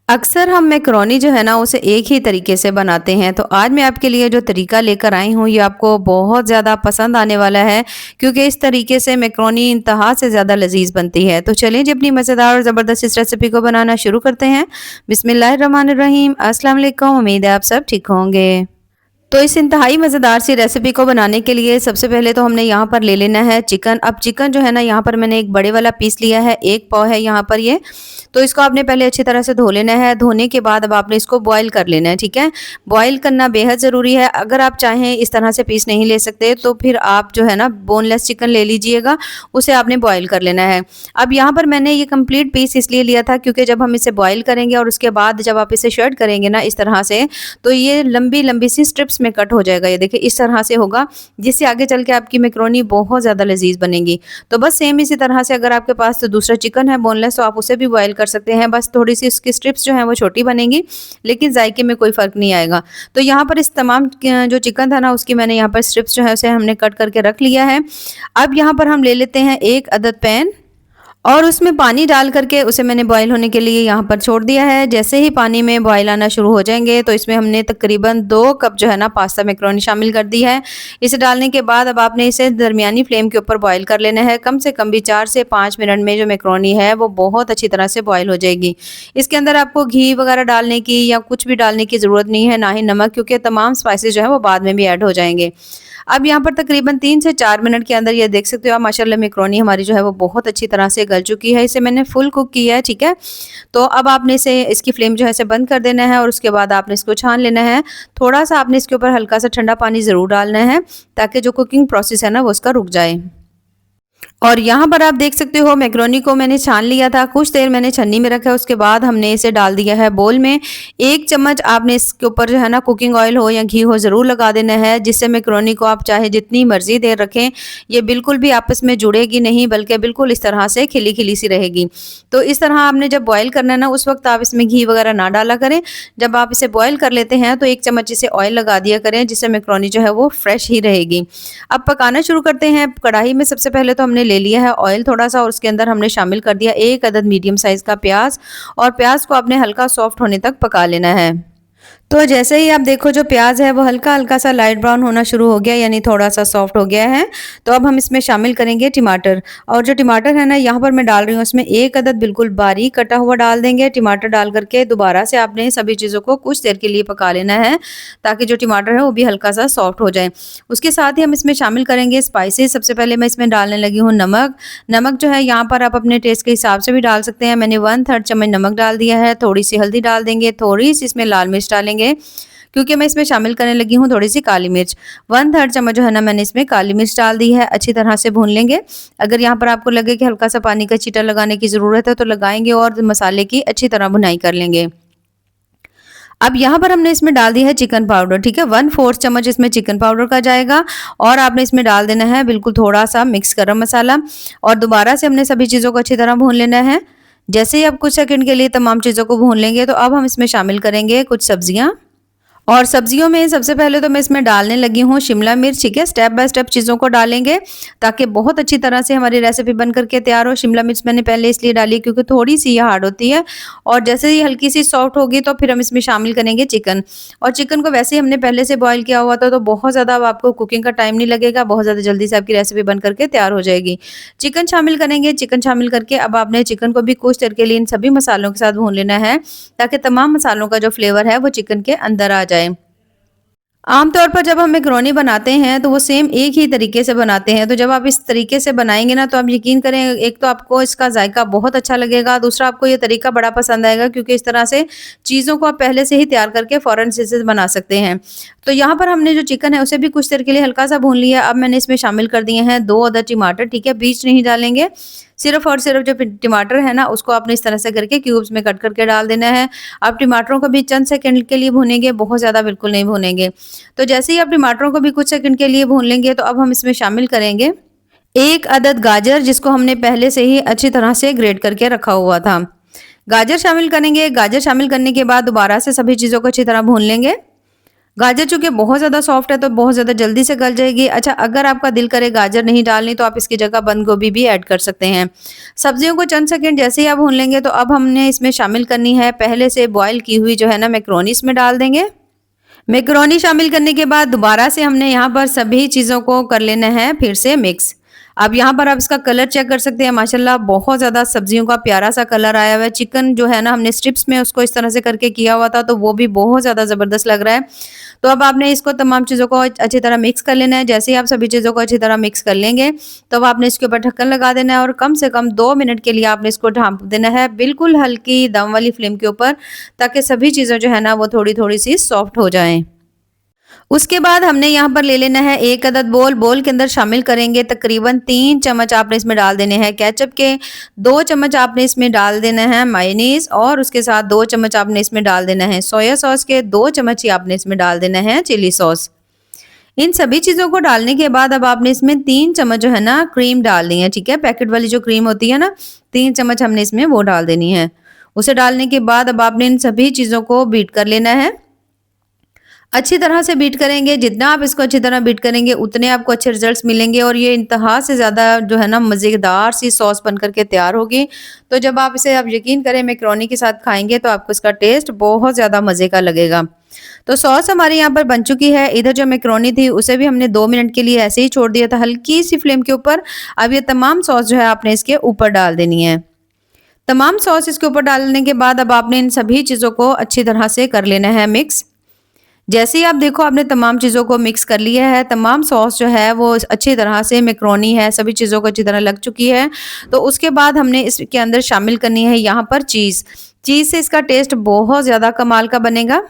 अक्सर हम मैकरोनी जो है ना उसे एक ही तरीके से बनाते हैं। तो आज मैं आपके लिए जो तरीका लेकर आई हूँ ये आपको बहुत ज़्यादा पसंद आने वाला है, क्योंकि इस तरीके से मैकरोनी इंतहा से ज़्यादा लजीज बनती है। तो चलिए जी अपनी मज़ेदार और ज़बरदस्त इस रेसिपी को बनाना शुरू करते हैं। बिस्मिल्लाहिर्रहमानिर्रहीम, अस्सलाम वालेकुम। उम्मीद है आप सब ठीक होंगे। तो इस इंतहाई मज़ेदार सी रेसिपी को बनाने के लिए सबसे पहले तो हमने यहाँ पर ले लेना है चिकन। अब चिकन जो है ना यहाँ पर मैंने एक बड़े वाला पीस लिया है, 1 पाव है यहाँ पर ये। तो इसको आपने पहले अच्छी तरह से धो लेना है। धोने के बाद अब आपने इसको बॉईल कर लेना है, ठीक है। बॉईल करना बेहद ज़रूरी है। अगर आप चाहें इस तरह से पीस नहीं ले सकते तो फिर आप जो है ना बोनलेस चिकन ले लीजिएगा, उसे आपने बॉईल कर लेना है। अब यहाँ पर मैंने ये कंप्लीट पीस इसलिए लिया था क्योंकि जब हम इसे बॉईल करेंगे और उसके बाद जब आप इसे शर्ट करेंगे ना इस तरह से, तो ये लंबी लंबी सी स्ट्रिप्स में कट हो जाएगा। ये देखिए इस तरह से होगा, जिससे आगे चल के आपकी मैकरोनी बहुत ज़्यादा लजीज बनेगी। तो बस सेम इसी तरह से अगर आपके पास तो दूसरा चिकन है बोनलेस तो आप उसे भी बॉईल कर सकते हैं। बस थोड़ी सी इसकी स्ट्रिप्स जो हैं वो छोटी बनेंगी, लेकिन जायके में कोई फ़र्क नहीं आएगा। तो यहाँ पर इस तमाम जो चिकन था ना उसकी मैंने यहाँ पर स्ट्रिप्स जो है उसे हमने कट करके रख लिया है। अब यहाँ पर हम ले लेते हैं 1 अदद पैन और उसमें पानी डाल करके उसे मैंने बॉईल होने के लिए यहाँ पर छोड़ दिया है। जैसे ही पानी में बॉईल आना शुरू हो जाएंगे तो इसमें हमने तकरीबन 2 कप जो है ना पास्ता मैकरोनी शामिल कर दी है। इसे डालने के बाद अब आपने इसे दरमियानी फ्लेम के ऊपर बॉईल कर लेना है। कम से कम भी 4 से 5 मिनट में जो मैकरोनी है वो बहुत अच्छी तरह से बॉईल हो जाएगी। इसके अंदर आपको घी वगैरह डालने की या कुछ भी डालने की ज़रूरत नहीं है, ना ही नमक, क्योंकि तमाम स्पाइसेस जो है वो बाद में भी ऐड हो जाएंगे। अब यहाँ पर तकरीबन 3 से 4 मिनट के अंदर ये देख सकते हो आप माशाल्लाह मैकरोनी हमारी जो है वो बहुत अच्छी तरह से गल चुकी है। इसे मैंने फुल कुक किया है, ठीक है। तो अब आपने इसे इसकी फ्लेम जो है इसे बंद कर देना है और उसके बाद आपने इसको छान लेना है। थोड़ा सा आपने इसके ऊपर हल्का सा ठंडा पानी ज़रूर डालना है ताकि जो कुकिंग प्रोसेस है ना वो उसका रुक जाए। और यहाँ पर आप देख सकते हो मैकरोनी को मैंने छान लिया था, कुछ देर मैंने छन्नी में रखा है। उसके बाद हमने इसे डाल दिया है बोल में। 1 चम्मच आपने इसके ऊपर जो है ना कुकिंग ऑयल हो या घी हो ज़रूर लगा देना है, जिससे मैकरोनी को आप चाहे जितनी मर्जी देर रखें ये बिल्कुल भी आपस में जुड़ेगी नहीं, बल्कि बिल्कुल इस तरह से खिली खिली सी रहेगी। तो इस तरह आपने जब बॉयल करना है ना उस वक्त आप इसमें घी वगैरह ना डाला करें। जब आप इसे बॉयल कर लेते हैं तो 1 चम्मच इसे ऑयल लगा दिया करें, जिससे मैकरोनी जो है वो फ्रेश ही रहेगी। अब पकाना शुरू करते हैं। कढ़ाई में सबसे पहले तो हमने ले लिया है ऑयल थोड़ा सा और उसके अंदर हमने शामिल कर दिया 1 अदद मीडियम साइज़ का प्याज, और प्याज को आपने हल्का सॉफ्ट होने तक पका लेना है। तो जैसे ही आप देखो जो प्याज है वो हल्का हल्का सा लाइट ब्राउन होना शुरू हो गया, यानी थोड़ा सा सॉफ्ट हो गया है। तो अब हम इसमें शामिल करेंगे टमाटर, और जो टमाटर है ना यहाँ पर मैं डाल रही हूँ उसमें 1 अदद बिल्कुल बारीक कटा हुआ डाल देंगे। टमाटर डाल करके दोबारा से आपने सभी चीज़ों को कुछ देर के लिए पका लेना है, ताकि जो टमाटर है वो भी हल्का सा सॉफ्ट हो जाए। उसके साथ ही हम इसमें शामिल करेंगे स्पाइसेस। सबसे पहले मैं इसमें डालने लगी हूँ नमक। नमक जो है यहाँ पर आप अपने टेस्ट के हिसाब से भी डाल सकते हैं। मैंने 1/3 चम्मच नमक डाल दिया है। थोड़ी सी हल्दी डाल देंगे, थोड़ी सी इसमें लाल मिर्च डालेंगे, क्योंकि मैं इसमें शामिल करने लगी हूँ थोड़ी सी काली मिर्च। 1/3 चम्मच जो है ना मैंने इसमें काली मिर्च डाल दी है। अच्छी तरह से भून लेंगे। अगर यहाँ पर आपको लगे कि हल्का सा पानी का छींटा लगाने की ज़रूरत है तो लगाएंगे और मसाले की अच्छी तरह भुनाई कर लेंगे। अब यहाँ पर हमने इसमें डाल दिया है चिकन पाउडर, ठीक है। 1/4 चम्मच इसमें चिकन पाउडर का जाएगा, और आपने इसमें डाल देना है बिल्कुल थोड़ा सा मिक्स गरम मसाला, और दोबारा से हमने सभी चीज़ों को अच्छी तरह भून लेना है। जैसे ही आप कुछ सेकंड के लिए तमाम चीज़ों को भून लेंगे तो अब हम इसमें शामिल करेंगे कुछ सब्जियाँ। और सब्जियों में सबसे पहले तो मैं इसमें डालने लगी हूँ शिमला मिर्च, ठीक है। स्टेप बाय स्टेप चीज़ों को डालेंगे ताकि बहुत अच्छी तरह से हमारी रेसिपी बन करके तैयार हो। शिमला मिर्च मैंने पहले इसलिए डाली क्योंकि थोड़ी सी ये हार्ड होती है, और जैसे ही हल्की सी सॉफ्ट होगी तो फिर हम इसमें शामिल करेंगे चिकन। और चिकन को वैसे ही हमने पहले से बॉईल किया हुआ था, तो बहुत ज़्यादा अब आपको कुकिंग का टाइम नहीं लगेगा, बहुत ज़्यादा जल्दी से आपकी रेसिपी बन करके तैयार हो जाएगी। चिकन शामिल करेंगे। चिकन शामिल करके अब आपने चिकन को भी कुछ देर के लिए इन सभी मसालों के साथ भून लेना है, ताकि तमाम मसालों का जो फ्लेवर है वो चिकन के अंदर आ जाए। आमतौर पर जब हम मैकरोनी बनाते हैं तो वो सेम एक ही तरीके से बनाते हैं। तो जब आप इस तरीके से बनाएंगे ना तो आप यकीन करें, एक तो आपको इसका जायका बहुत अच्छा लगेगा, दूसरा आपको ये तरीका बड़ा पसंद आएगा, क्योंकि इस तरह से चीज़ों को आप पहले से ही तैयार करके फ़ौरन से इसे बना सकते हैं। तो यहाँ पर हमने जो चिकन है उसे भी कुछ देर के लिए हल्का सा भून लिया। अब मैंने इसमें शामिल कर दिए हैं 2 अदद टमाटर, ठीक है। बीज नहीं डालेंगे, सिर्फ और सिर्फ जो टमाटर है ना उसको आपने इस तरह से करके क्यूब्स में कट करके डाल देना है। आप टमाटरों को भी चंद सेकंड के लिए भूनेंगे, बहुत ज़्यादा बिल्कुल नहीं भूनेंगे। तो जैसे ही आप टमाटरों को भी कुछ सेकंड के लिए भून लेंगे तो अब हम इसमें शामिल करेंगे 1 अदद गाजर, जिसको हमने पहले से ही अच्छी तरह से ग्रेट करके रखा हुआ था। गाजर शामिल करेंगे। गाजर शामिल करने के बाद दोबारा से सभी चीज़ों को अच्छी तरह भून लेंगे। गाजर चूँकि बहुत ज़्यादा सॉफ्ट है तो बहुत ज़्यादा जल्दी से गल जाएगी। अच्छा, अगर आपका दिल करे गाजर नहीं डालनी तो आप इसकी जगह बंद गोभी भी ऐड कर सकते हैं। सब्जियों को चंद सेकंड जैसे ही आप भून लेंगे तो अब हमने इसमें शामिल करनी है पहले से बॉयल की हुई जो है ना मैक्रोनी, इसमें डाल देंगे। मैक्रोनी शामिल करने के बाद दोबारा से हमने यहाँ पर सभी चीज़ों को कर लेना है फिर से मिक्स। अब यहाँ पर आप इसका कलर चेक कर सकते हैं, माशाल्लाह बहुत ज़्यादा सब्जियों का प्यारा सा कलर आया हुआ है। चिकन जो है ना हमने स्ट्रिप्स में उसको इस तरह से करके किया हुआ था तो वो भी बहुत ज़्यादा ज़बरदस्त लग रहा है। तो अब आपने इसको तमाम चीज़ों को अच्छी तरह मिक्स कर लेना है। जैसे ही आप सभी चीज़ों को अच्छी तरह मिक्स कर लेंगे तो अब आपने इसके ऊपर ढक्कन लगा देना है और कम से कम 2 मिनट के लिए आपने इसको ढाँप देना है बिल्कुल हल्की दम वाली फ्लेम के ऊपर, ताकि सभी चीज़ें जो है ना वो थोड़ी-थोड़ी सी सॉफ्ट हो जाएँ। उसके बाद हमने यहाँ पर ले लेना है 1 अदद बोल के अंदर शामिल करेंगे तकरीबन 3 चम्मच आपने इसमें डाल देने हैं केचप के, 2 चम्मच आपने इसमें डाल देना है मायोनीज़ और उसके साथ 2 चम्मच आपने इसमें डाल देना है सोया सॉस के, 2 चम्मच ही आपने इसमें डाल देना है चिली सॉस। इन सभी चीज़ों को डालने के बाद अब आपने इसमें 3 चम्मच जो है ना क्रीम डालनी है, ठीक है? पैकेट वाली जो क्रीम होती है ना, 3 चम्मच हमने इसमें वो डाल देनी है। उसे डालने के बाद अब आपने इन सभी चीज़ों को बीट कर लेना है। अच्छी तरह से बीट करेंगे, जितना आप इसको अच्छी तरह बीट करेंगे उतने आपको अच्छे रिजल्ट्स मिलेंगे और ये इंतहा से ज़्यादा जो है ना मज़ेदार सी सॉस बन कर के तैयार होगी। तो जब आप इसे आप यकीन करें मैकरोनी के साथ खाएँगे तो आपको इसका टेस्ट बहुत ज़्यादा मज़े का लगेगा। तो सॉस हमारी यहाँ पर बन चुकी है। इधर जो मैकरोनी थी उसे भी हमने 2 मिनट के लिए ऐसे ही छोड़ दिया था हल्की सी फ्लेम के ऊपर। अब ये तमाम सॉस जो है आपने इसके ऊपर डाल देनी है। तमाम सॉस इसके ऊपर डालने के बाद अब आपने इन सभी चीज़ों को अच्छी तरह से कर लेना है मिक्स। जैसे ही आप देखो आपने तमाम चीज़ों को मिक्स कर लिया है, तमाम सॉस जो है वो अच्छी तरह से मैकरोनी है, सभी चीज़ों को अच्छी तरह लग चुकी है। तो उसके बाद हमने इसके अंदर शामिल करनी है यहाँ पर चीज़। चीज़ से इसका टेस्ट बहुत ज़्यादा कमाल का बनेगा।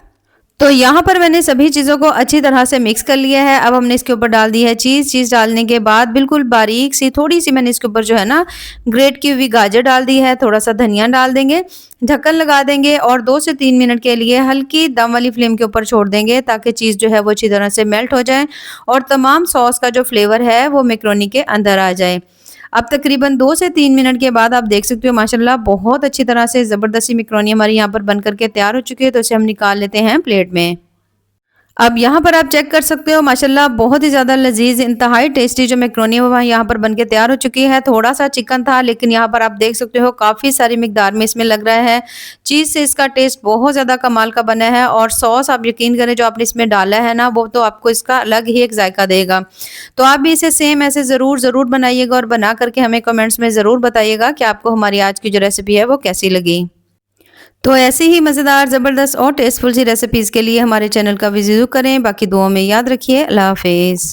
तो यहाँ पर मैंने सभी चीज़ों को अच्छी तरह से मिक्स कर लिया है। अब हमने इसके ऊपर डाल दी है चीज़। चीज़ डालने के बाद बिल्कुल बारीक सी थोड़ी-सी मैंने इसके ऊपर जो है ना ग्रेट की हुई गाजर डाल दी है, थोड़ा-सा धनिया डाल देंगे, ढक्कन लगा देंगे और 2 से 3 मिनट के लिए हल्की दम वाली फ्लेम के ऊपर छोड़ देंगे ताकि चीज़ जो है वो अच्छी तरह से मेल्ट हो जाए और तमाम सॉस का जो फ्लेवर है वो मैकरोनी के अंदर आ जाए। अब तकरीबन 2 से 3 मिनट के बाद आप देख सकते हो माशाल्लाह बहुत अच्छी तरह से ज़बरदस्ती मैकरोनी हमारी यहाँ पर बन करके तैयार हो चुकी है। तो इसे हम निकाल लेते हैं प्लेट में। अब यहाँ पर आप चेक कर सकते हो माशाल्लाह बहुत ही ज़्यादा लजीज इंतहाई टेस्टी जो मैकरोनी है वो यहाँ पर बनके तैयार हो चुकी है। थोड़ा सा चिकन था लेकिन यहाँ पर आप देख सकते हो काफ़ी सारी मिकदार में इसमें लग रहा है। चीज़ से इसका टेस्ट बहुत ज़्यादा कमाल का बना है और सॉस आप यकीन करें जो आपने इसमें डाला है ना वो तो आपको इसका अलग ही एक जायका देगा। तो आप भी इसे सेम ऐसे ज़रूर बनाइएगा और बना करके हमें कमेंट्स में ज़रूर बताइएगा कि आपको हमारी आज की जो रेसिपी है वो कैसी लगी। तो ऐसे ही मज़ेदार, ज़बरदस्त और टेस्टफुल सी रेसिपीज़ के लिए हमारे चैनल का विज़िट करें। बाकी दुआओं में याद रखिए। अल्लाह हाफ़िज़।